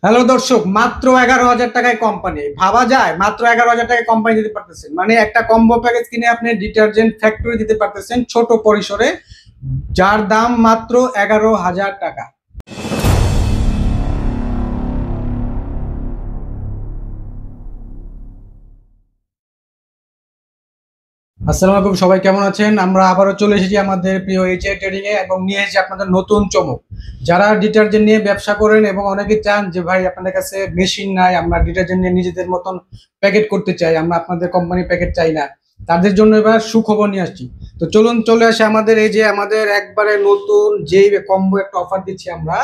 Hello দর্শক, মাত্র 11,000 টাকায় কোম্পানি ভাবা যায়। মাত্র 11,000 টাকায় কোম্পানি দিতে পারতেছেন, মানে একটা কম্বো প্যাকেজ কিনে আপনি ডিটারজেন্ট ফ্যাক্টরি দিতে পারতেছেন ছোট পরিসরে, যার দাম মাত্র 11,000 টাকা। আসসালামু আলাইকুম, সবাই কেমন আছেন? আমরা আবারও চলে এসেছি আমাদের প্রিয় এইচআই ট্রেডিং এ এবং নিয়ে এসেছি আপনাদের নতুন চমক। যারা ডিটারজেন্ট নিয়ে ব্যবসা করেন এবং অনেকে চান যে ভাই আপনাদের কাছে মেশিন নাই, আমরা ডিটারজেন্ট নিয়ে নিজেদের মতন প্যাকেট করতে চাই, আমরা আপনাদের কোম্পানি প্যাকেট চাই না, তাদের জন্য এবার সুখবর নিয়ে আসছি। তো চলুন চলে আসে আমাদের এই যে আমাদের একবারে নতুন যেই কম্বো একটা অফার দিচ্ছি আমরা।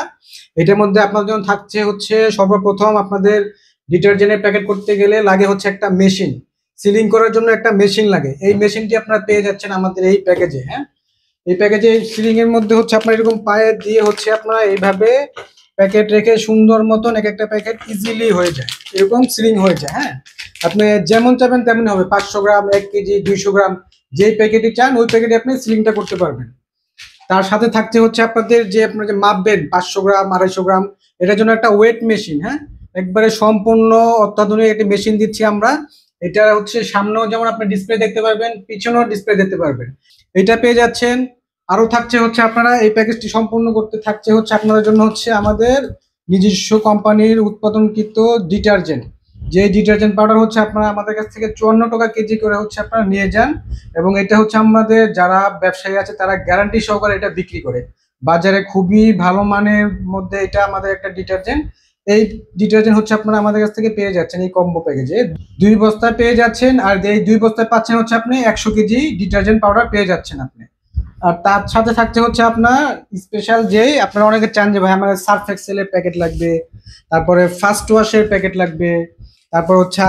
এটার মধ্যে আপনার জন্য থাকছে হচ্ছে সর্বপ্রথম আপনাদের ডিটারজেন্টের প্যাকেট করতে গেলে লাগে হচ্ছে একটা মেশিন। সিলিং করার জন্য একটা মেশিন লাগে, এই মেশিনটি আপনারা পেয়ে যাচ্ছেন আমাদের এই প্যাকেজে। হ্যাঁ, এই প্যাকেজে সিলিং এর মধ্যে হচ্ছে আপনার এরকম পায়ে দিয়ে হচ্ছে আপনারা এইভাবে প্যাকেট রেখে সুন্দর মতন এক একটা প্যাকেট ইজিলি হয়ে যায়, এরকম সিলিং হয়ে যায়। হ্যাঁ, আপনি যেমন চাবেন তেমন হবে, 500 গ্রাম, 1 কেজি, 200 গ্রাম, যেই প্যাকেটে চান ওই প্যাকেটে আপনি সিলিংটা করতে পারবেন। তার সাথে থাকছে হচ্ছে আপনাদের যে আপনার যে মাপবেন 500 গ্রাম, 250 গ্রাম, এটার জন্য একটা ওয়েট মেশিন। হ্যাঁ, একবারে সম্পূর্ণ অত্যাধুনিক একটি মেশিন দিচ্ছি আমরা। এটা হচ্ছে সামনেও যেমন আপনি ডিসপ্লে দেখতে পারবেন, পিছনেও ডিসপ্লে দেখতে পারবেন, এটা পেয়ে যাচ্ছেন। আরো থাকছে হচ্ছে আপনারা এই প্যাকেজটি সম্পূর্ণ করতে থাকছে হচ্ছে আপনাদের জন্য হচ্ছে আমাদের নিজস্ব কোম্পানির উৎপাদনকৃত ডিটারজেন্ট। যে ডিটারজেন্ট পাউডার হচ্ছে আপনারা আমাদের কাছ থেকে 54 টাকা কেজি করে হচ্ছে আপনারা নিয়ে যান, এবং এটা হচ্ছে আমাদের যারা ব্যবসায়ী আছে তারা গ্যারান্টি সহকারে এটা বিক্রি করে বাজারে, খুবই ভালো মানের মধ্যে এটা আমাদের একটা ডিটারজেন্ট। এই ডিটারজেন্ট হচ্ছে আপনারা আমাদের কাছ থেকে পেয়ে যাচ্ছেন এই কম্বো প্যাকেজে 2 বস্তা পেয়ে যাচ্ছেন, আর এই 2 বস্তায় পাচ্ছেন হচ্ছে আপনি 100 কেজি ডিটারজেন্ট পাউডার পেয়ে যাচ্ছেন আপনি। আর তার সাথে থাকছে হচ্ছে আপনার স্পেশাল, যে আপনারা অনেকে চান যে ভাই আমার সার্ফ এক্সেলের প্যাকেট লাগবে, তারপরে ফার্স্ট ওয়াশের প্যাকেট লাগবে, তারপর হচ্ছে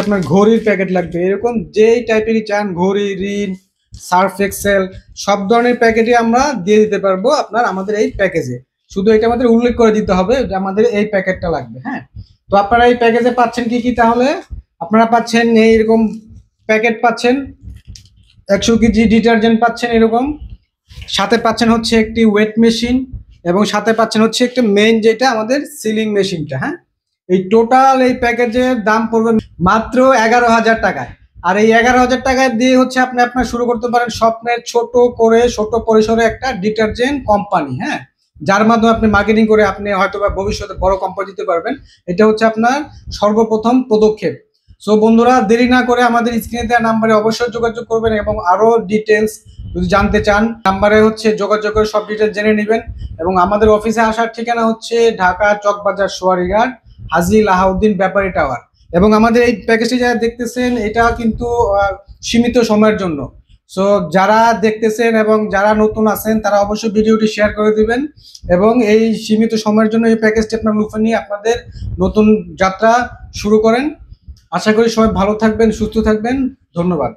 আপনার ঘড়ির প্যাকেট লাগবে, এরকম যেই টাইপেরই চান, ঘড়ি, রিন, সার্ফ এক্সেল, সব ধরনের প্যাকেটই আমরা দিয়ে দিতে পারবো আপনার আমাদের এই প্যাকেজে। শুধু এটা আমাদের উল্লেখ করে দিতে হবে যে আমাদের এই প্যাকেটটা লাগবে। হ্যাঁ, তো আপনারা এই প্যাকেজে পাচ্ছেন কি কি? তাহলে আপনারা পাচ্ছেন এইরকম প্যাকেট পাচ্ছেন, 100 কেজি ডিটারজেন্ট পাচ্ছেন এরকম, সাথে পাচ্ছেন হচ্ছে একটি ওয়েট মেশিন, এবং সাথে পাচ্ছেন হচ্ছে একটা মেইন যেটা আমাদের সিলিং মেশিনটা। হ্যাঁ, এই টোটাল এই প্যাকেজের দাম পড়বে মাত্র 11,000 টাকায়। আর এই 11,000 টাকায় দিয়ে হচ্ছে আপনি আপনার শুরু করতে পারেন স্বপ্নের ছোট করে ছোট পরিসরে একটা ডিটারজেন্ট কোম্পানি। হ্যাঁ, যার মাধ্যমে আপনি মার্কেটিং করে আপনি হয়তো বা ভবিষ্যতে বড় কোম্পানি দিতে পারবেন। এটা হচ্ছে আপনার সর্বপ্রথম পদক্ষেপ। সো বন্ধুরা, দেরি না করে আমাদের স্ক্রিনে দেওয়া নাম্বারে অবশ্যই যোগাযোগ করবেন, এবং আরো ডিটেলস যদি জানতে চান নাম্বারে হচ্ছে যোগাযোগ করে সব ডিটেলস জেনে নেবেন। এবং আমাদের অফিসে আসার ঠিকানা হচ্ছে ঢাকা চকবাজার সোয়ারিঘাট হাজী লাহাউদ্দিন ব্যাপারী টাওয়ার। এবং আমাদের এই প্যাকেজটি যারা দেখতেছেন এটা কিন্তু সীমিত সময়ের জন্য। সো যারা দেখতেছেন এবং যারা নতুন আছেন তারা অবশ্যই ভিডিওটি শেয়ার করে দিবেন, এবং এই সীমিত সময়ের জন্য এই প্যাকেজটি আপনার লুফে নিয়ে আপনাদের নতুন যাত্রা শুরু করেন। আশা করি সবাই ভালো থাকবেন, সুস্থ থাকবেন। ধন্যবাদ।